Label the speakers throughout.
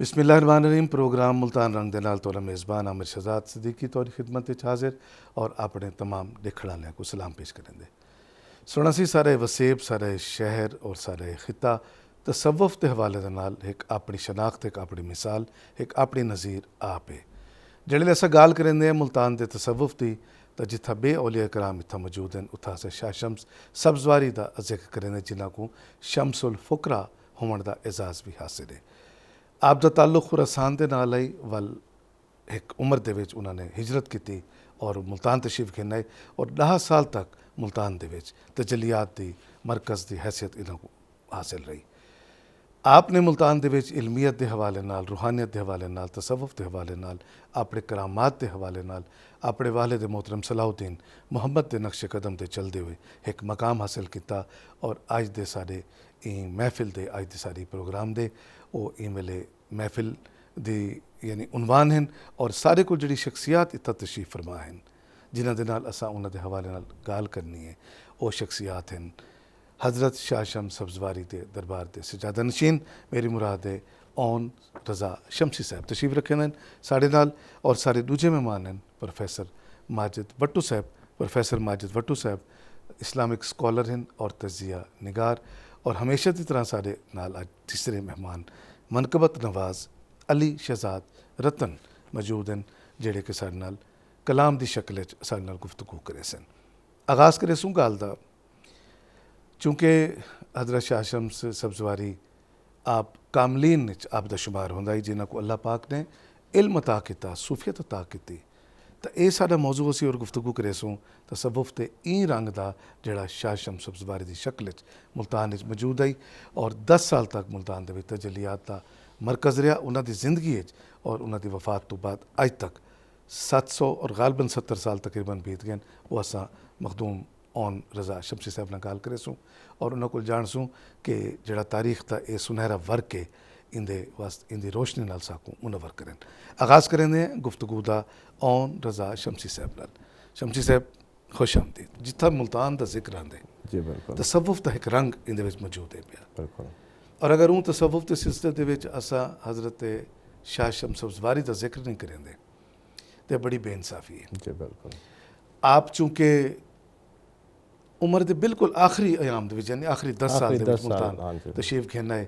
Speaker 1: بسم اللہ الرحمن الرحیم پروگرام ملتان رنگ دے نال تولا میزبان عامر شہزاد صدیقی توری خدمت وچ حاضر اور اپنے تمام دیکھن والے کو سلام پیش کریں دے سونا سی سارے وسیب سارے شہر اور سارے خطہ تصوف کے حوالے دے نال ایک اپنی شناخت ایک اپنی مثال ایک اپنی نظیر آپ ہے جڑے ایسا گال کریں دے ملتان دے تصوف دی تو جتھا بے اولیاء کرام اتھا موجود ہیں اتھا سے شاہ شمس سبزواری دا ذکر کریں دے جنہاں کو شمس الفقرا ہومن دا اعزاز بھی حاصل ہے آپ دا تعلق خراسان دے نال ہے ول ایک عمر دے وچ انہوں نے ہجرت کی اور ملتان تشریف گھن آئے اور 10 سال تک ملتان دے وچ تجلیات دی مرکز دی حیثیت انہوں کو حاصل رہی آپ نے ملتان دے وچ علمیت دے حوالے نال روحانیت دے حوالے نال تصوف دے حوالے نال اپنے کرامات دے حوالے نال اپنے والد محترم صلاح الدین محمد دے نقش قدم تے چل دے ہوئے ایک مقام حاصل کیتا اور آج دے سارے محفل دے آج دے ساری پروگرام دے وہ ویلے محفل دی یعنی عنوان ہیں اور سارے کو جڑی شخصیات اتنا تشریف فرما ہیں جنہ دے نال اساں انہاں دے حوالے نال گال کرنی ہے وہ شخصیات ہیں حضرت شاہ شمس سبزواری دے دربار دے سجادہ نشین میری مراد ہے اون رضا شمسی صاحب تشریف رکھے ہیں ساڑے نال اور سارے دوجے مہمان ہیں پروفیسر ماجد وٹو صاحب پروفیسر ماجد وٹو صاحب اسلامک سکولر ہیں اور تجزیہ نگار اور ہمیشہ دی طرح سارے نال آج تیسرے مہمان منقبت نواز علی شہزاد رتن موجود ہیں جڑے کہ سارے نال کلام دی شکل سارے نال گفتگو کرے سن آغاز کرے سوں گال دا چونکہ حضرت شاہ شمس سبزواری آپ کاملین آپ دا شمار ہوندا جنہاں کو اللہ پاک نے علم عطا کیتا صوفیت عطا کیتی تو یہ سارا موضوع سی اور گفتگو کرے سوں تصوف تے این رنگ دا جڑا شاہ شمس سبزواری دی شکل ملتان موجود ہے اور 10 سال تک ملتان دے تجلیات دا مرکز رہا انہاں دی زندگی اور انہاں دی وفات تو بعد اج تک 700 اور غالباً 70 سال تقریباً بیت گئے وہ اساں مخدوم اون رضا شمسی صاحب نہ گال کرے سوں اور انہاں کو جان سوں کہ جڑا تاریخ دا اے سنہرا ورق ہے ان دی روشنی نال ساکوں منور کریں آغاز کریں دے گفتگو دا اون رضا شمسی صاحب نال شمسی صاحب خوش آمدید جتھا ملتان دا ذکر آندے
Speaker 2: جی بالکل
Speaker 1: تصوف دا ایک رنگ ان دے وچ موجود ہے پیا
Speaker 2: بالکل
Speaker 1: اور اگر اون تصوف دے سلسلے دے وچ اساں حضرت شاہ شمس سبزواری دا ذکر نہیں کریں دے تے بڑی بے انصافی ہے
Speaker 2: جی بالکل
Speaker 1: آپ چونکہ عمر دے بالکل آخری ایام دے وچ یعنی آخری 10 سال دے وچ ملتان تشریف گھن آئے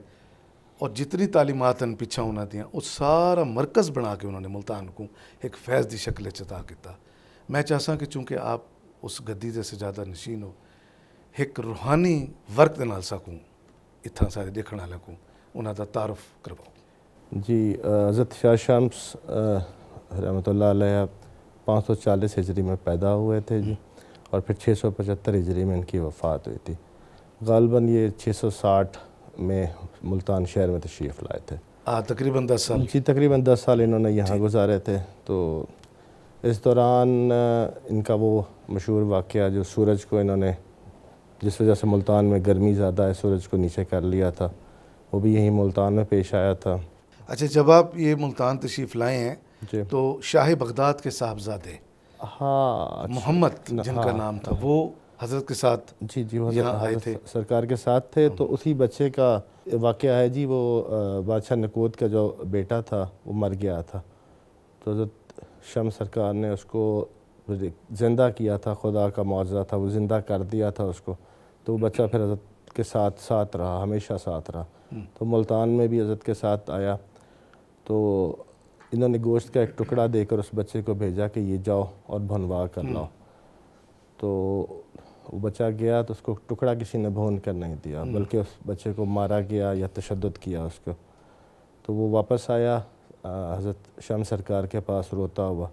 Speaker 1: اور جتنی تعلیمات ہیں پیچھا انہاں دیاں وہ سارا مرکز بنا کے انہوں نے ملتان کو ایک فیض دی شکل عطا کیتا میں چاہساں کہ چونکہ آپ اس گدی دے سجادہ نشین ہو ایک روحانی ورک دے نال سکوں اتھا سارے دیکھن والے کو انہاں دا تعارف کرواؤ
Speaker 2: جی حضرت شاہ شمس رحمۃ اللہ علیہ 540 ہجری میں پیدا ہوئے تھے جی اور پھر 675 ہجری میں ان کی وفات ہوئی تھی غالباً یہ 660 میں ملتان شہر میں تشریف لائے تھے
Speaker 1: تقریباً 10 سال
Speaker 2: جی تقریباً 10 سال انہوں نے یہاں گزارے تھے تو اس دوران ان کا وہ مشہور واقعہ جو سورج کو انہوں نے جس وجہ سے ملتان میں گرمی زیادہ ہے سورج کو نیچے کر لیا تھا وہ بھی یہیں ملتان میں پیش آیا تھا
Speaker 1: اچھا جب آپ یہ ملتان تشریف لائے ہیں
Speaker 2: جی
Speaker 1: تو شاہ بغداد کے صاحبزادے
Speaker 2: ہاں
Speaker 1: محمد جن کا نام تھا وہ حضرت کے ساتھ
Speaker 2: جی جی وہ
Speaker 1: یہاں آئے تھے
Speaker 2: سرکار کے ساتھ تھے تو اسی بچے کا واقعہ ہے جی وہ بادشاہ نکود کا جو بیٹا تھا وہ مر گیا تھا تو حضرت شمس سرکار نے اس کو زندہ کیا تھا خدا کا معجزہ تھا وہ زندہ کر دیا تھا اس کو تو وہ بچہ پھر حضرت کے ساتھ رہا ہمیشہ ساتھ رہا تو ملتان میں بھی حضرت کے ساتھ آیا تو انہوں نے گوشت کا ایک ٹکڑا دے کر اس بچے کو بھیجا کہ یہ جاؤ اور بھنوا کر لاؤ تو وہ بچہ گیا تو اس کو ٹکڑا کسی نے بھون کر نہیں دیا بلکہ اس بچے کو مارا گیا یا تشدد کیا اس کو تو وہ واپس آیا حضرت شمس سرکار کے پاس روتا ہوا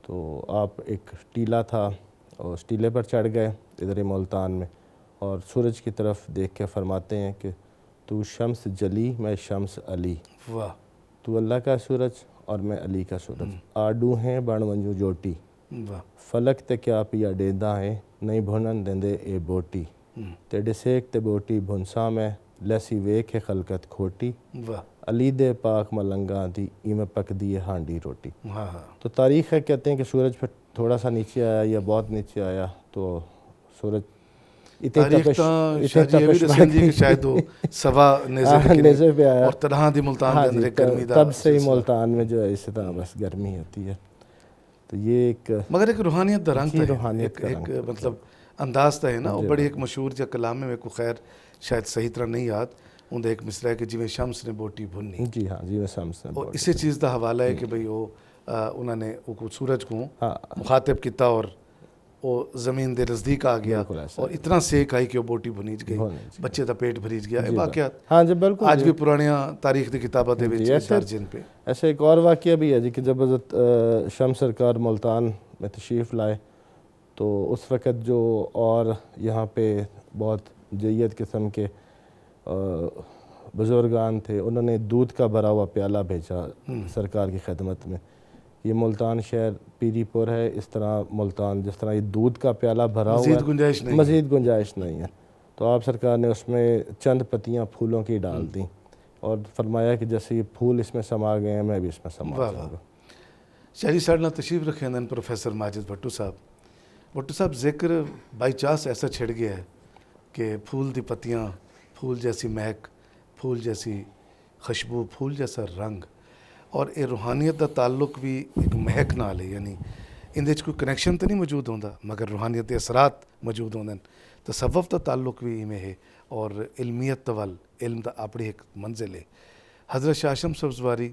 Speaker 2: تو آپ ایک ٹیلا تھا اور اس ٹیلے پر چڑھ گئے ادھر ملتان میں اور سورج کی طرف دیکھ کے فرماتے ہیں کہ تو شمس جلی میں شمس علی
Speaker 1: واہ
Speaker 2: تو اللہ کا سورج اور میں علی کا سورج آڈو ہیں بڑ منجو جوٹی
Speaker 1: واہ
Speaker 2: فلک تے کیا پیا ڈیندہ ہے نہیں بھنن دیندے اے بوٹی تیڈے سیک تے بوٹی بھنسا میں لیسی ویک ہے خلقت کھوٹی
Speaker 1: واہ
Speaker 2: علی دے پاک ملنگاں دی ایمیں پک دی ہانڈی روٹی
Speaker 1: ہاں ہاں
Speaker 2: تو تاریخ ہے کہتے ہیں کہ سورج پھر تھوڑا سا نیچے آیا یا بہت نیچے آیا تو سورج
Speaker 1: تاریخ ਤਾਂ ਸ਼ਾਇਦ ਇਹ ਵੀ ਦੱਸਦੀ ਕਿ ਸ਼ਾਇਦ ਉਹ ਸਵਾ
Speaker 2: نیزے پہ آیا
Speaker 1: اور طرح دی ملتان دے اندر گرمی دا
Speaker 2: تب سے ہی ملتان میں جو ہے اس طرح بس گرمی ہوتی ہے. تو یہ ایک
Speaker 1: مگر ایک روحانیت دا رنگ ہے،
Speaker 2: روحانیت کا
Speaker 1: ایک مطلب انداز تا ہے نا. وہ بڑی ایک مشہور جا کلام ہے، میرے کو خیر شاید صحیح طرح نہیں یاد، ان دا ایک مصرع ہے کہ جویں شمس نے بوٹی بھنی.
Speaker 2: جی ہاں جی میں شمس نے
Speaker 1: اور اسی چیز دا حوالہ ہے کہ بھئی وہ انہوں نے وہ سورج کو مخاطب کیتا اور وہ زمین دے نزدیک آ گیا اور اتنا سیک آئی کہ وہ بوٹی بھنیج گئی، بچے دا پیٹ بھریج گیا. یہ واقعات
Speaker 2: ہاں جی بالکل
Speaker 1: آج بھی پرانیاں تاریخ دی کتاباں دے وچ درج ہیں پہ.
Speaker 2: ایسا ایک اور واقعہ بھی ہے جی کہ جب حضرت شمس سرکار ملتان میں تشریف لائے تو اس وقت جو اور یہاں پہ بہت جید قسم کے بزرگان تھے، انہوں نے دودھ کا بھرا ہوا پیالہ بھیجا سرکار کی خدمت میں. یہ ملتان شہر پیری پور ہے، اس طرح ملتان جس طرح یہ دودھ کا پیالہ بھرا ہوا ہے، مزید گنجائش نہیں ہے. تو آپ سرکار نے اس میں چند پتیاں پھولوں کی ڈال دیں اور فرمایا کہ جیسے یہ پھول اس میں سما گئے ہیں میں بھی اس میں سما جاؤں گا.
Speaker 1: شاہی ساڑھنا تشریف رکھے ہیں پروفیسر ماجد بھٹو صاحب. بھٹو صاحب ذکر بائی چانس ایسا چھڑ گیا ہے کہ پھول دی پتیاں، پھول جیسی مہک، پھول جیسی خوشبو، پھول جیسا رنگ اور اے روحانیت دا تعلق بھی ایک مہک نال ہے. یعنی اندے کوئی کنیکشن تو نہیں موجود ہوندا مگر روحانیت دے اثرات موجود ہوندے. تصوف دا تعلق بھی میں ہے اور علمیت تول علم دا اپنی ایک منزل ہے. حضرت شاہ شمس سبزواری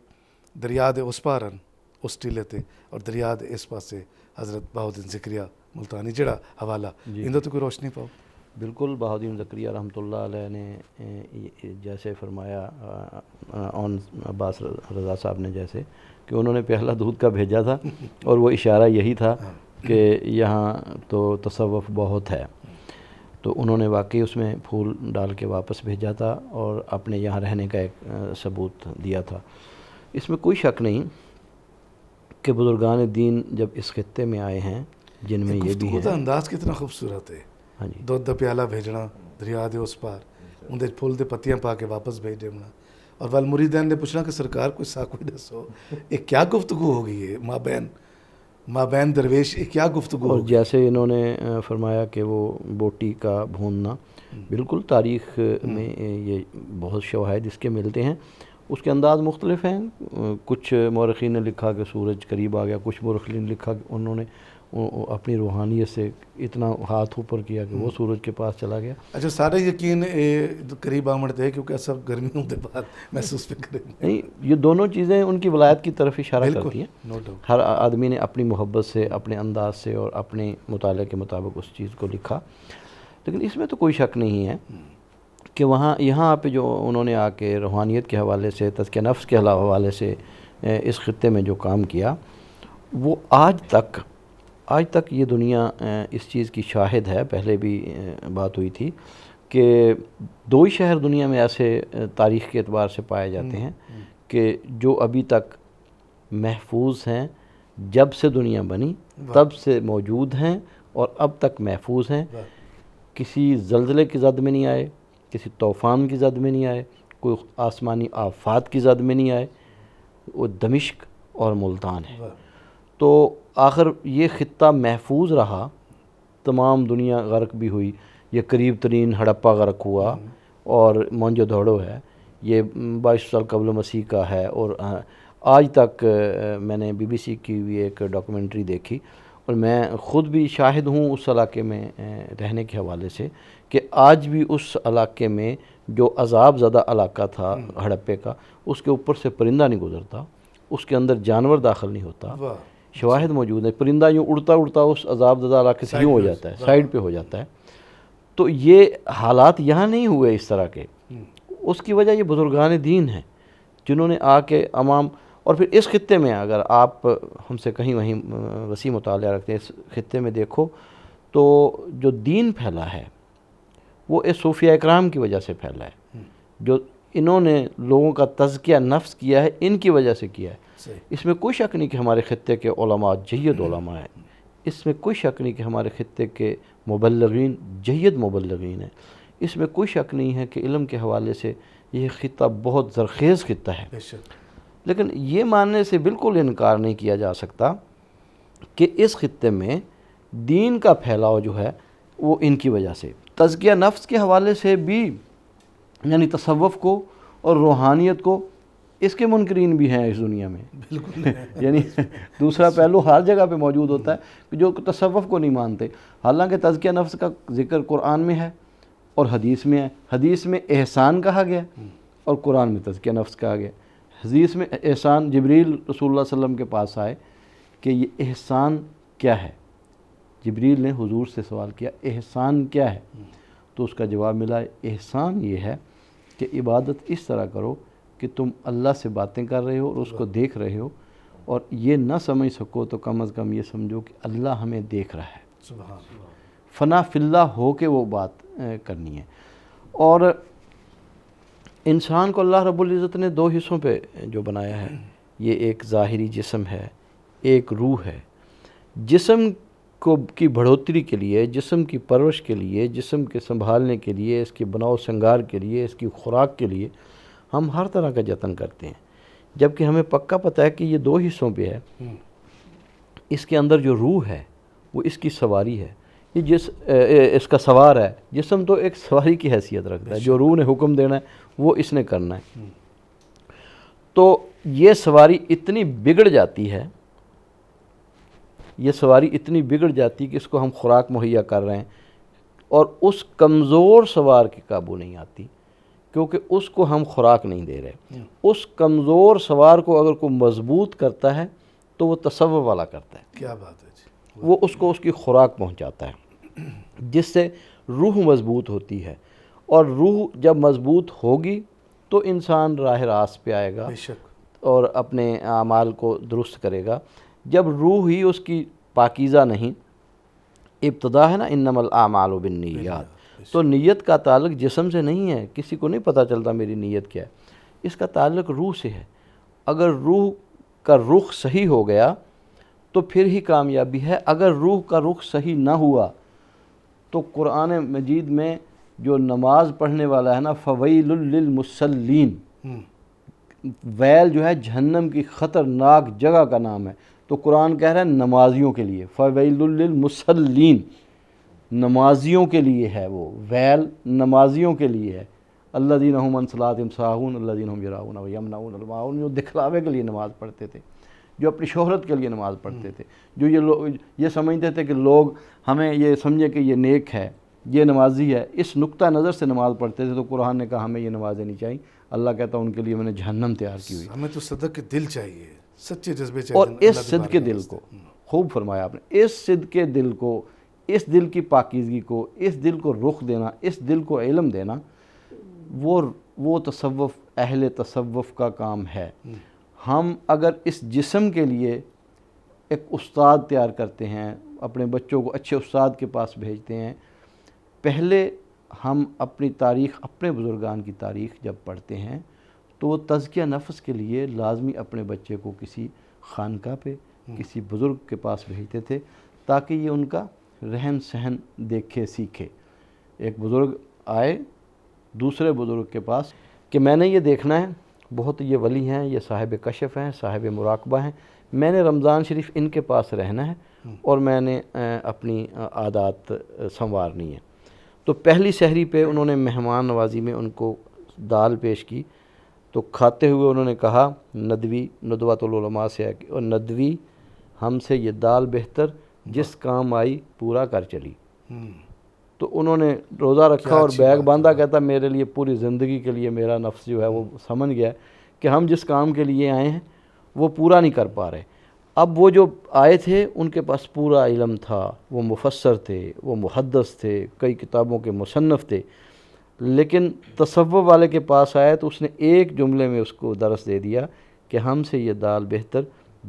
Speaker 1: دریا دے اس پارن اس ٹیلے تے اور دریا دے اس پاسے حضرت بہاؤالدین زکریہ ملتانی جڑا حوالہ اندہ تو کوئی روشنی پاؤ.
Speaker 3: بالکل بہاؤالدین زکریہ رحمۃ اللہ علیہ نے جیسے فرمایا اون عباس رضا صاحب نے جیسے کہ انہوں نے پہلا دودھ کا بھیجا تھا اور وہ اشارہ یہی تھا کہ یہاں تو تصوف بہت ہے. تو انہوں نے واقعی اس میں پھول ڈال کے واپس بھیجا تھا اور اپنے یہاں رہنے کا ایک ثبوت دیا تھا. اس میں کوئی شک نہیں کہ بزرگان دین جب اس خطے میں آئے ہیں جن میں یہ بھی ہے.
Speaker 1: انداز کتنا خوبصورت ہے.
Speaker 3: ہاں جی
Speaker 1: دودھ دا پیالہ بھیجنا دریا دے اس پار اندے پھول دے پتیاں پا کے واپس بھیج دینا اور وال مریدین نے پوچھنا کہ سرکار کوئی سا کوئی دسو یہ کیا گفتگو ہو گئی ہے مابین درویش، یہ کیا گفتگو
Speaker 3: اور
Speaker 1: ہو گئی.
Speaker 3: جیسے انہوں نے فرمایا کہ وہ بوٹی کا بھوننا، بالکل تاریخ میں یہ بہت شواہد اس کے ملتے ہیں. اس کے انداز مختلف ہیں. کچھ مورخین نے لکھا کہ سورج قریب آ گیا، کچھ مورخین نے لکھا کہ انہوں نے اپنی روحانیت سے اتنا ہاتھ اوپر کیا کہ وہ سورج کے پاس چلا گیا.
Speaker 1: اچھا سارے یقین قریب آمڑتے ہیں کیونکہ سب گرمیوں کے بعد محسوس پہ کریں.
Speaker 3: نہیں، یہ دونوں چیزیں ان کی ولایت کی طرف اشارہ کرتی ہیں. ہر آدمی نے اپنی محبت سے، اپنے انداز سے اور اپنے مطالعے کے مطابق اس چیز کو لکھا. لیکن اس میں تو کوئی شک نہیں ہے کہ یہاں پہ جو انہوں نے آ کے روحانیت کے حوالے سے، تزکیہ نفس کے حوالے سے اس خطے میں جو کام کیا وہ آج تک یہ دنیا اس چیز کی شاہد ہے. پہلے بھی بات ہوئی تھی کہ 2 ہی شہر دنیا میں ایسے تاریخ کے اعتبار سے پائے جاتے ہیں کہ جو ابھی تک محفوظ ہیں، جب سے دنیا بنی تب سے موجود ہیں اور اب تک محفوظ ہیں. کسی زلزلے کی زد میں نہیں آئے، کسی طوفان کی زد میں نہیں آئے، کوئی آسمانی آفات کی زد میں نہیں آئے. وہ دمشق اور ملتان ہے. تو آخر یہ خطہ محفوظ رہا. تمام دنیا غرق بھی ہوئی، یہ قریب ترین ہڑپا غرق ہوا اور مونجو دھوڑو ہے، یہ 22 سال قبل مسیح کا ہے. اور آج تک میں نے BBC کی بھی ایک ڈاکومنٹری دیکھی اور میں خود بھی شاہد ہوں اس علاقے میں رہنے کے حوالے سے کہ آج بھی اس علاقے میں جو عذاب زدہ علاقہ تھا ہڑپے کا، اس کے اوپر سے پرندہ نہیں گزرتا، اس کے اندر جانور داخل نہیں ہوتا. شواہد موجود ہیں. پرندہ یوں اڑتا اڑتا اس عذاب زدہ علاقے سے یوں ہو جاتا ہے، سائیڈ پہ ہو جاتا ہے. تو یہ حالات یہاں نہیں ہوئے اس طرح کے. اس کی وجہ یہ بزرگان دین ہیں جنہوں نے آ کے عوام. اور پھر اس خطے میں اگر آپ ہم سے کہیں وہیں وسیع مطالعہ رکھتے ہیں، اس خطے میں دیکھو تو جو دین پھیلا ہے وہ اس صوفیہ اکرام کی وجہ سے پھیلا ہے. جو انہوں نے لوگوں کا تزکیہ نفس کیا ہے، ان کی وجہ سے کیا ہے. اس میں کوئی شک نہیں کہ ہمارے خطے کے علماء جید علماء ہیں. اس میں کوئی شک نہیں کہ ہمارے خطے کے مبلغین جید مبلغین ہیں. اس میں کوئی شک نہیں ہے کہ علم کے حوالے سے یہ خطہ بہت زرخیز خطہ ہے. لیکن یہ ماننے سے بالکل انکار نہیں کیا جا سکتا کہ اس خطے میں دین کا پھیلاؤ جو ہے وہ ان کی وجہ سے. تزکیہ نفس کے حوالے سے بھی یعنی تصوف کو اور روحانیت کو اس کے منکرین بھی ہیں اس دنیا میں،
Speaker 1: بالکل
Speaker 3: یعنی دوسرا پہلو ہر جگہ پہ موجود ہوتا ہے کہ جو تصوف کو نہیں مانتے، حالانکہ تزکیہ نفس کا ذکر قرآن میں ہے اور حدیث میں ہے۔ حدیث میں احسان کہا گیا اور قرآن میں تزکیہ نفس کہا گیا۔ حدیث میں احسان، جبریل رسول اللہ صلی اللہ علیہ وسلم کے پاس آئے کہ یہ احسان کیا ہے، جبریل نے حضور سے سوال کیا احسان کیا ہے، تو اس کا جواب ملا احسان یہ ہے کہ عبادت اس طرح کرو کہ تم اللہ سے باتیں کر رہے ہو اور اس کو دیکھ رہے ہو، اور یہ نہ سمجھ سکو تو کم از کم یہ سمجھو کہ اللہ ہمیں دیکھ رہا ہے،
Speaker 1: سبحان اللہ،
Speaker 3: فنا فی اللہ ہو کے وہ بات کرنی ہے۔ اور انسان کو اللہ رب العزت نے دو حصوں پہ جو بنایا ہے، یہ ایک ظاہری جسم ہے، ایک روح ہے۔ جسم کی بڑھوتری کے لیے، جسم کی پرورش کے لیے، جسم کے سنبھالنے کے لیے، اس کی بناؤ سنگار کے لیے، اس کی خوراک کے لیے ہم ہر طرح کا جتن کرتے ہیں، جبکہ ہمیں پکا پتہ ہے کہ یہ دو حصوں پہ ہے۔ اس کے اندر جو روح ہے وہ اس کی سواری ہے، یہ اس کا سوار ہے۔ جسم تو ایک سواری کی حیثیت رکھتا ہے، جو روح نے حکم دینا ہے وہ اس نے کرنا ہے۔ تو یہ سواری اتنی بگڑ جاتی ہے، یہ سواری اتنی بگڑ جاتی کہ اس کو ہم خوراک مہیا کر رہے ہیں اور اس کمزور سوار کے قابو نہیں آتی، کیونکہ اس کو ہم خوراک نہیں دے رہے۔ اس کمزور سوار کو اگر کوئی مضبوط کرتا ہے تو وہ تصوف والا کرتا ہے،
Speaker 1: کیا بات ہے جی،
Speaker 3: وہ اس کو اس کی خوراک پہنچاتا ہے، جس سے روح مضبوط ہوتی ہے، اور روح جب مضبوط ہوگی تو انسان راہ راست پہ آئے گا
Speaker 1: بے شک،
Speaker 3: اور اپنے اعمال کو درست کرے گا۔ جب روح ہی اس کی پاکیزہ نہیں، ابتدا ہے نا انما الاعمال بالنیات، تو نیت کا تعلق جسم سے نہیں ہے، کسی کو نہیں پتہ چلتا میری نیت کیا ہے، اس کا تعلق روح سے ہے۔ اگر روح کا رخ صحیح ہو گیا تو پھر ہی کامیابی ہے، اگر روح کا رخ صحیح نہ ہوا تو قرآن مجید میں جو نماز پڑھنے والا ہے نا، فویل للمصلین، ویل جو ہے جہنم کی خطرناک جگہ کا نام ہے، تو قرآن کہہ رہا ہے نمازیوں کے لیے، فویل للمصلین، نمازیوں کے لیے ہے وہ ویل، نمازیوں کے لیے ہے۔ الذین هم عن صلاتهم ساہون الذین هم یراؤون ویمنعون الماعون، جو دکھلاوے کے لیے نماز پڑھتے تھے، جو اپنی شہرت کے لیے نماز پڑھتے تھے، جو یہ سمجھتے تھے کہ لوگ ہمیں یہ سمجھے کہ یہ نیک ہے، یہ نمازی ہے، اس نقطہ نظر سے نماز پڑھتے تھے، تو قرآن نے کہا ہمیں یہ نمازیں نہیں چاہیے۔ اللہ کہتا ان کے لیے میں نے جہنم تیار کی ہوئی۔
Speaker 1: ہمیں تو صدق کے دل چاہیے، سچے جذبے چاہیے،
Speaker 3: اور اس صدق کے دل کو، خوب فرمایا آپ نے، اس صدق کے دل کو، اس دل کی پاکیزگی کو، اس دل کو رخ دینا، اس دل کو علم دینا، وہ تصوف، اہل تصوف کا کام ہے۔ ہم اگر اس جسم کے لیے ایک استاد تیار کرتے ہیں، اپنے بچوں کو اچھے استاد کے پاس بھیجتے ہیں، پہلے ہم اپنی تاریخ، اپنے بزرگان کی تاریخ جب پڑھتے ہیں تو وہ تزکیہ نفس کے لیے لازمی اپنے بچے کو کسی خانقاہ پہ، کسی بزرگ کے پاس بھیجتے تھے تاکہ یہ ان کا رہن سہن دیکھے سیکھے۔ ایک بزرگ آئے دوسرے بزرگ کے پاس کہ میں نے یہ دیکھنا ہے، بہت یہ ولی ہیں، یہ صاحب کشف ہیں، صاحب مراقبہ ہیں، میں نے رمضان شریف ان کے پاس رہنا ہے اور میں نے اپنی عادات سنوارنی ہے۔ تو پہلی سحری پہ انہوں نے مہمان نوازی میں ان کو دال پیش کی، تو کھاتے ہوئے انہوں نے کہا، ندوی ندوۃ العلماء سے ہے کہ اور ندوی ہم سے یہ دال بہتر جس کام آئی پورا کر چلی۔ تو انہوں نے روزہ رکھا اور بیگ باندھا، کہتا میرے لیے پوری زندگی کے لیے میرا نفس جو ہے وہ سمجھ گیا کہ ہم جس کام کے لیے آئے ہیں وہ پورا نہیں کر پا رہے۔ اب وہ جو آئے تھے ان کے پاس پورا علم تھا، وہ مفسر تھے، وہ محدث تھے، کئی کتابوں کے مصنف تھے، لیکن تصوف والے کے پاس آیا تو اس نے ایک جملے میں اس کو درس دے دیا کہ ہم سے یہ دال بہتر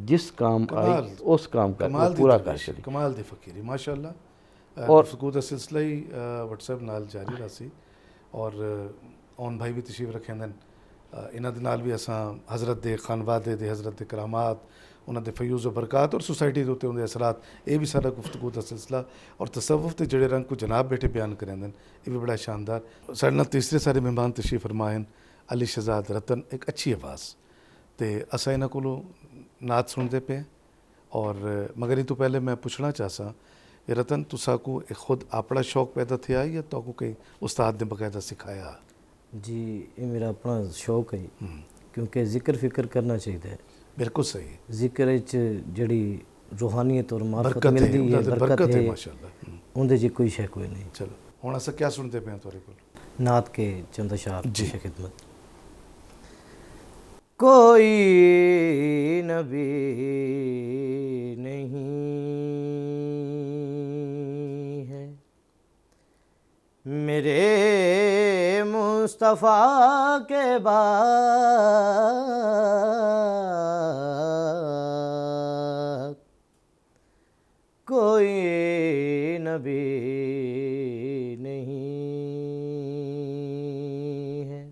Speaker 3: جس کام آئی اس کام کا پورا کر چلی۔
Speaker 1: کمال دی فقیری، ماشاء اللہ۔ اور گفتگو دا سلسلہ ہی واٹس ایپ نال جاری رہسی، اور اون بھائی بھی تشریف رکھیں دن انہاں دے نال بھی اساں حضرت دے خانوادے دے، حضرت دے کرامات، انہاں دے فیوز و برکات اور سوسائٹی دے اوتے اندے اثرات، یہ بھی سارا گفتگو دا سلسلہ، اور تصوف دے جڑے رنگ کو جناب بیٹھے بیان کریں دن، یہ بھی بڑا شاندار۔ سارے نال تیسرے سارے مہمان تشریف فرمائیں، علی شہزاد رتن، ایک اچھی آواز تے اساں انہاں کولوں نعت سنتے پے، اور مگر یہ تو پہلے میں پوچھنا چاہساں رتن تسا کو خود اپنا شوق پیدا تھیا یا تو کو کہیں استاد نے باقاعدہ سکھایا؟
Speaker 4: جی یہ میرا اپنا شوق ہے کیونکہ ذکر فکر کرنا چاہیے.
Speaker 1: بالکل صحیح.
Speaker 4: ذکر جڑی روحانیت اور معرفت
Speaker 1: برکت
Speaker 4: ملتی ہے،
Speaker 1: برکت ہے ماشاءاللہ.
Speaker 4: اندر جی کوئی شے کوئی نہیں.
Speaker 1: چلو ہوں اصل کیا سنتے پہ ہیں تھوڑے کو
Speaker 4: نعت کے چند اشعار
Speaker 1: جی.
Speaker 4: خدمت. کوئی نبی نہیں ہے میرے مصطفیٰ کے بعد، کوئی نبی نہیں ہے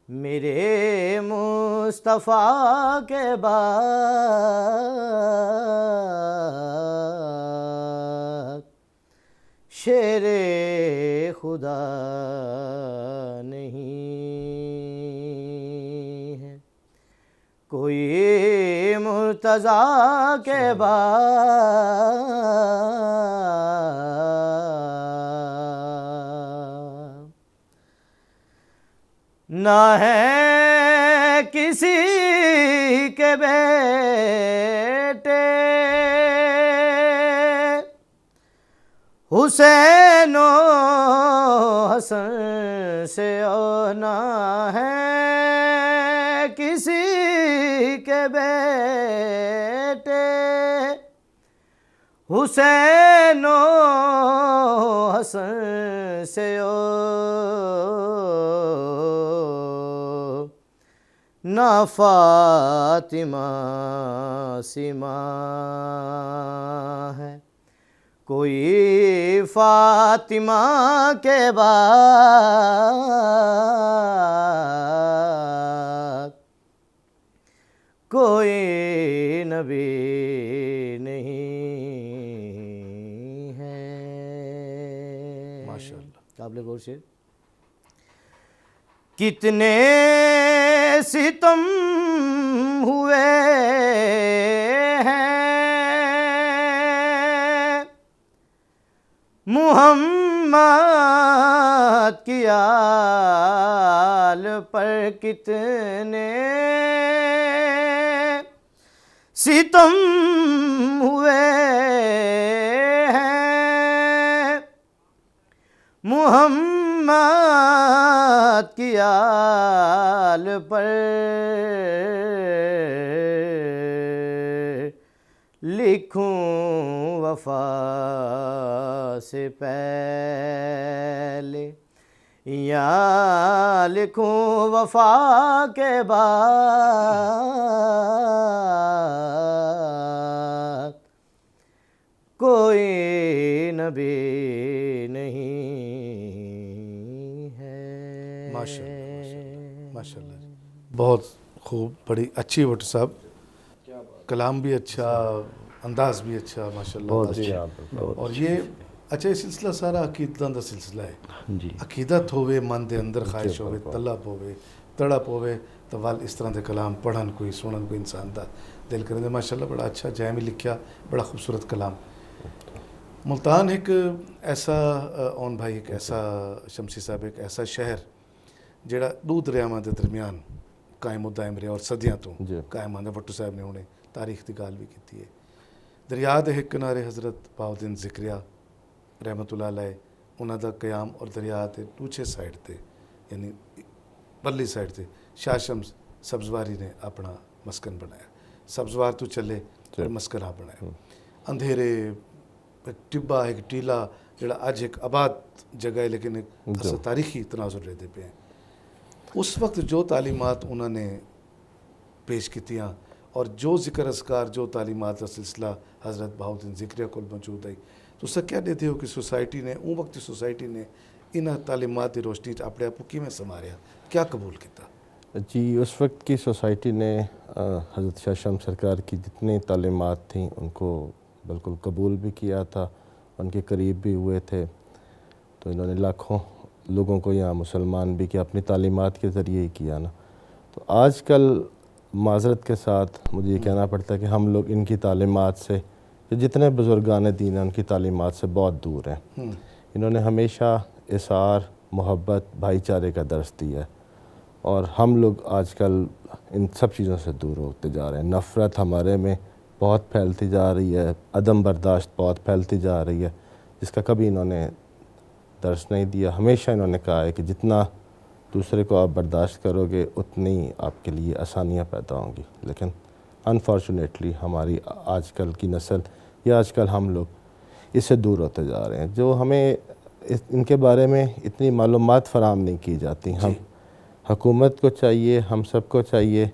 Speaker 4: میرے مصطفیٰ کے بعد، شیر خدا نہیں ہے کوئی مرتضیٰ کے بعد، نہ ہے کسی کے بیٹے حسین و حسن سے، اور نہ ہے کسی کے بیٹے حسین و حسن سے، نہ فاطمہ سما ہے کوئی فاطمہ کے بعد، کوئی نبی نہیں ہے.
Speaker 1: ماشاءاللہ.
Speaker 4: قابل غور شعر. کتنے ستم ہوئے ہیں محمد کی آل پر، کتنے ستم ہوئے ہیں محمد کی آل پر، لکھوں وفا سے پہلے یا لکھوں وفا کے بعد، کوئی نبی نہیں ہے.
Speaker 1: ماشاءاللہ ماشاءاللہ. بہت خوب، بڑی اچھی بٹ صاحب، کلام بھی اچھا، انداز بھی اچھا ماشاءاللہ. اور یہ اچھا یہ سلسلہ سارا عقیدتاں دا سلسلہ ہے.
Speaker 3: جی.
Speaker 1: عقیدت ہوئے، من دے اندر خواہش ہوئے، طلب ہوئے، تڑپ ہوئے تو وال اس طرح دے کلام پڑھن کوئی سنن کوئی انسان دا دل کریں دے. ماشاءاللہ بڑا اچھا جامع لکھیا، بڑا خوبصورت کلام. ملتان ایک ایسا اون بھائی، ایک ایسا شمسی صاحب، ایک ایسا شہر جڑا دو دریاواں دے درمیان قائم و دائم رہا اور صدیاں تو قائم آندا. بٹو صاحب نے انہیں تاریخ دی گال بھی کی ہے. دریا دے ایک کنارے حضرت بہاؤالدین ذکریہ رحمت اللہ علیہ انہاں دا قیام، اور دریا دے دوسرے سائڈ تے یعنی پرلی سائڈ تے شاہ شمس سبزواری نے اپنا مسکن بنایا. سبزوار تو چلے اور مسکن آپ بنایا. اندھیرے ایک ٹبا، ایک ٹیلا جڑا اج ایک آباد جگہ ہے لیکن ایک اصل تاریخی تناظر رہتے پہ ہیں. اس وقت جو تعلیمات انہوں نے پیش کیتیاں اور جو ذکر اذکار، جو تعلیمات کا سلسلہ حضرت بہاؤالدین ذکریہ کو موجود ہے، تو سر کیا دیتے ہو کہ سوسائٹی نے اون وقت سوسائٹی نے انہاں تعلیمات کی روشنی اپنے آپ کو کیویں سنواریا، کیا قبول کیتا؟
Speaker 2: جی اس وقت کی سوسائٹی نے حضرت شاہ شمس سرکار کی جتنی تعلیمات تھیں ان کو بالکل قبول بھی کیا تھا، ان کے قریب بھی ہوئے تھے. تو انہوں نے لاکھوں لوگوں کو یہاں مسلمان بھی کیا، اپنی تعلیمات کے ذریعے ہی کیا نا. تو آج کل معذرت کے ساتھ مجھے یہ کہنا پڑتا ہے کہ ہم لوگ ان کی تعلیمات سے کہ جتنے بزرگان دین ہیں ان کی تعلیمات سے بہت دور ہیں. انہوں نے ہمیشہ اثار، محبت، بھائی چارے کا درس دیا ہے، اور ہم لوگ آج کل ان سب چیزوں سے دور ہوتے جا رہے ہیں. نفرت ہمارے میں بہت پھیلتی جا رہی ہے، عدم برداشت بہت پھیلتی جا رہی ہے، جس کا کبھی انہوں نے درس نہیں دیا. ہمیشہ انہوں نے کہا ہے کہ جتنا دوسرے کو آپ برداشت کرو گے اتنی آپ کے لیے آسانیاں پیدا ہوں گی. لیکن انفارچونیٹلی ہماری آج کل کی نسل یا آج کل ہم لوگ اس سے دور ہوتے جا رہے ہیں. جو ہمیں ان کے بارے میں اتنی معلومات فراہم نہیں کی جاتی. ہم حکومت کو چاہیے، ہم سب کو چاہیے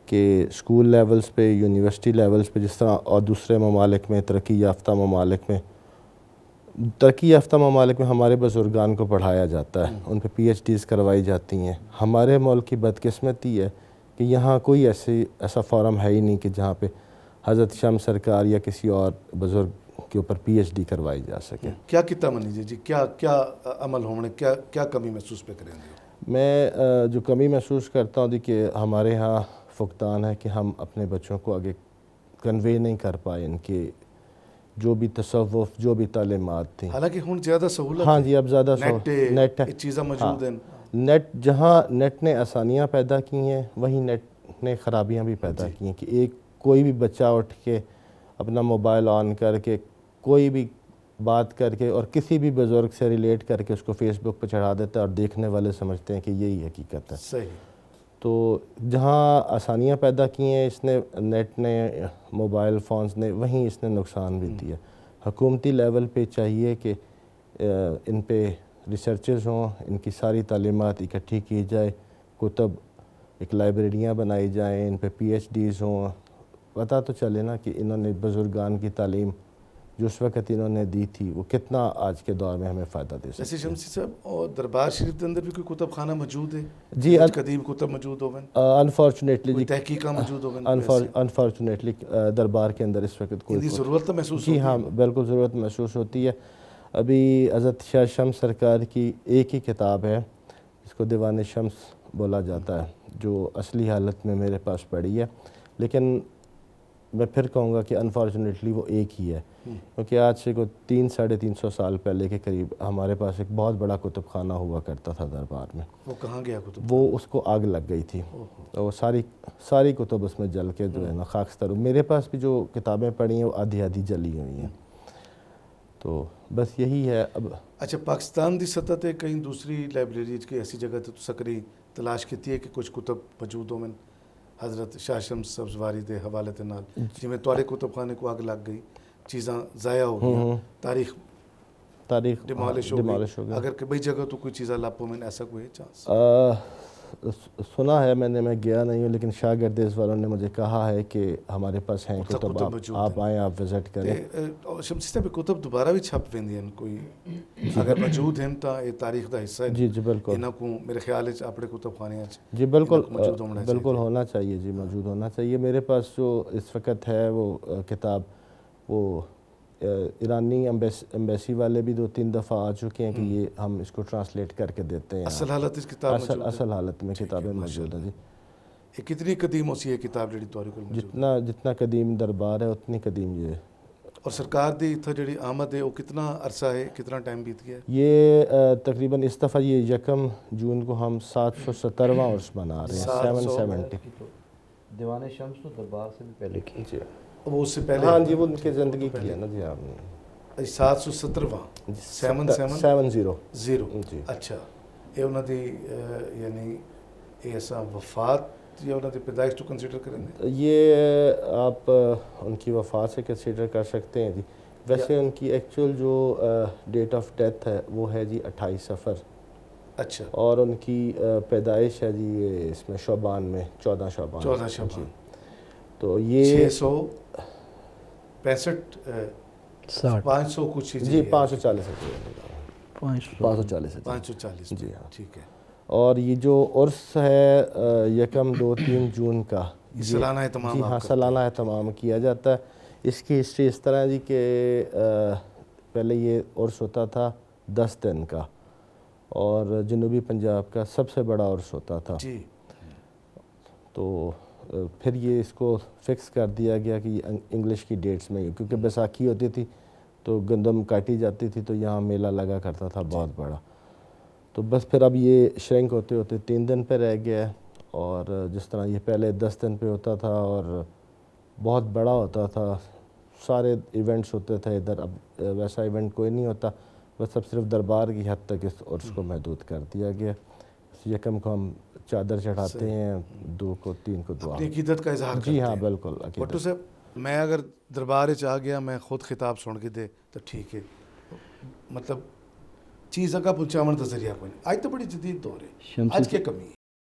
Speaker 2: کہ اسکول لیولز پہ، یونیورسٹی لیولز پہ، جس طرح اور دوسرے ممالک میں، ترقی یافتہ ممالک میں ہمارے بزرگان کو پڑھایا جاتا ہے، ان پہ پی ایچ ڈیز کروائی جاتی ہیں. ہمارے ملک کی بدقسمتی ہے کہ یہاں کوئی ایسا فورم ہے ہی نہیں کہ جہاں پہ حضرت شمس سرکار یا کسی اور بزرگ کے اوپر پی ایچ ڈی کروائی جا سکے.
Speaker 1: کیا کتا منیجیے جی، کیا عمل ہونے، کیا کمی محسوس پہ کریں گے؟
Speaker 2: میں جو کمی محسوس کرتا ہوں کہ ہمارے ہاں فقدان ہے کہ ہم اپنے بچوں کو آگے کنوے نہیں کر پائے ان کے جو بھی تصوف، جو بھی تعلیمات تھیں.
Speaker 1: حالانکہ ہوں زیادہ سہولت
Speaker 2: ہاں جی، اب زیادہ
Speaker 1: نیٹ چیزیں موجود ہیں.
Speaker 2: نیٹ، جہاں نیٹ نے آسانیاں پیدا کی ہیں وہیں نیٹ نے خرابیاں بھی پیدا کی ہیں. کہ کوئی بھی بچہ اٹھ کے اپنا موبائل آن کر کے کوئی بھی بات کر کے اور کسی بھی بزرگ سے ریلیٹ کر کے اس کو فیس بک پہ چڑھا دیتا ہے، اور دیکھنے والے سمجھتے ہیں کہ یہی حقیقت ہے.
Speaker 1: صحیح.
Speaker 2: تو جہاں آسانیاں پیدا کی ہیں اس نے، نیٹ نے، موبائل فونز نے، وہیں اس نے نقصان بھی دیا. حکومتی لیول پہ چاہیے کہ ان پہ ریسرچز ہوں، ان کی ساری تعلیمات اکٹھی کی جائے، کتب، ایک لائبریریاں بنائی جائیں، ان پہ پی ایچ ڈیز ہوں. پتہ تو چلے نا کہ انہوں نے بزرگان کی تعلیم جو اس وقت انہوں نے دی تھی وہ کتنا آج کے دور میں ہمیں فائدہ دے سکتی ہے.
Speaker 1: جیسے شمسی صاحب، اور دربار شریف کے اندر بھی کوئی کتب خانہ موجود ہے
Speaker 2: جی؟
Speaker 1: قدیم کتب موجود ہوگن؟
Speaker 2: انفارچونیٹلی جی،
Speaker 1: تحقیقات موجود ہوگن؟
Speaker 2: انفارچونیٹلی دربار کے اندر اس وقت کوئی
Speaker 1: ضرورت تو محسوس ہوتی ہے.
Speaker 2: جی ہاں، بالکل ضرورت محسوس ہوتی ہے. ابھی حضرت شاہ شمس سرکار کی ایک ہی کتاب ہے جس کو دیوان شمس بولا جاتا ہے، جو اصلی حالت میں میرے پاس پڑی ہے. لیکن میں پھر کہوں گا کہ انفارچونیٹلی وہ ایک ہی ہے، کیونکہ آج سے کوئی 300-350 سال پہلے کے قریب ہمارے پاس ایک بہت بڑا کتب خانہ ہوا کرتا تھا دربار میں.
Speaker 1: وہ کہاں گیا کتب؟
Speaker 2: وہ اس کو آگ لگ گئی تھی، وہ ساری کتب اس میں جل کے جو ہے نا خاکستر. میرے پاس بھی جو کتابیں پڑھی ہیں وہ آدھی جلی ہوئی ہیں. تو بس یہی ہے. اب
Speaker 1: اچھا، پاکستان دی سطح تے کہیں دوسری لائبریری کی ایسی جگہ تے سکری تلاش کیتی ہے کہ کچھ کتب موجود ہوں حضرت شاہ شمس سبزواری دے حوالے دے نال، جویں تواڈے کتب خانے کو اگ لگ گئی، چیزاں ضائع ہو گئی، تاریخ ڈیمالش ہو گئی، اگر کئی جگہ تو کوئی چیزاں لاپو میں ایسا کوئی چانس؟
Speaker 2: سنا ہے میں نے، میں گیا نہیں ہوں، لیکن شاگردیز والوں نے مجھے کہا ہے کہ ہمارے پاس ہیں کتب، آپ آئیں، آپ وزٹ کریں.
Speaker 1: شمسی صاحب کتب دوبارہ بھی چھپ ویندی ہیں کوئی اگر موجود ہیں تو یہ تاریخ دا حصہ ہے.
Speaker 2: جی جی بالکل.
Speaker 1: انہاں کو میرے خیال ہے اپنے کتب خانے
Speaker 2: جی بالکل بالکل ہونا چاہیے جی، موجود ہونا چاہیے. میرے پاس جو اس وقت ہے وہ کتاب، وہ ایرانی ایمبیسی والے بھی 2-3 دفعہ آ چکے ہیں کہ یہ ہم اس کو ٹرانسلیٹ کر کے دیتے ہیں.
Speaker 1: اصل حالت اس کتاب موجود ہے؟
Speaker 2: اصل حالت میں کتابیں موجود ہیں جی.
Speaker 1: یہ کتنی قدیم ہوسی ہے کتاب جڑی تواڈے کول موجود؟
Speaker 2: جتنا قدیم دربار ہے اتنی قدیم یہ ہے.
Speaker 1: اور سرکار دی اتھا جڑی آمد ہے وہ کتنا عرصہ ہے، کتنا ٹائم بیت گیا ہے؟
Speaker 2: یہ تقریباً اس دفعہ یہ 1 جون کو ہم 770واں عرس منا رہے ہیں. 770.
Speaker 3: دیوان شمس تو دربار سے بھی پہلے کی
Speaker 2: جی،
Speaker 1: وہ اس سے پہلے؟
Speaker 2: ہاں جی، وہ ان کی زندگی کی ہے نا جی. آپ
Speaker 1: 770واں
Speaker 2: 770
Speaker 1: جی. اچھا، یہ انہوں دی یعنی ایسا وفات یا انہوں دی پیدائش تو کنسیڈر کریں گے؟
Speaker 2: یہ آپ ان کی وفات سے کنسیڈر کر سکتے ہیں جی. ویسے ان کی ایکچوئل جو ڈیٹ آف ڈیتھ ہے وہ ہے جی 28 صفر.
Speaker 1: اچھا.
Speaker 2: اور ان کی پیدائش ہے جی اس میں شعبان میں 14 شعبان.
Speaker 1: 14 شعبان.
Speaker 2: تو یہ
Speaker 1: 665 500 کچھ
Speaker 2: جی 540
Speaker 1: جی ہاں ٹھیک ہے.
Speaker 2: اور یہ جو عرس ہے 1 2 3 جون کا،
Speaker 1: سالانہ اہتمام،
Speaker 2: جی ہاں سالانہ اہتمام کیا جاتا ہے. اس کی ہسٹری اس طرح جی کہ پہلے یہ عرس ہوتا تھا 10 دن کا، اور جنوبی پنجاب کا سب سے بڑا عرس ہوتا تھا.
Speaker 1: جی.
Speaker 2: تو پھر یہ اس کو فکس کر دیا گیا کہ انگلش کی ڈیٹس میں، کیونکہ بیساکھی ہوتی تھی تو گندم کاٹی جاتی تھی تو یہاں میلہ لگا کرتا تھا بہت بڑا. تو بس پھر اب یہ شرنک ہوتے ہوتے 3 دن پہ رہ گیا ہے، اور جس طرح یہ پہلے 10 دن پہ ہوتا تھا اور بہت بڑا ہوتا تھا، سارے ایونٹس ہوتے تھے ادھر، اب ویسا ایونٹ کوئی نہیں ہوتا، بس اب صرف دربار کی حد تک اس کو محدود کر دیا گیا. یکم کو ہم چادر چڑھاتے ہیں، 2 کو 3 کو دعا.
Speaker 1: اپنی عقیدت کا اظہار کرتے
Speaker 2: جی
Speaker 1: ہیں.
Speaker 2: ہاں بالکل.
Speaker 1: بٹو صاحب میں اگر دربار چ آ گیا میں خود خطاب سن کے دے تو ٹھیک ہے، مطلب چیز کا پہنچاون کا ذریعہ کوئی نہیں. آج تو بڑی جدید دور ہے، آج کیا کمی ہے؟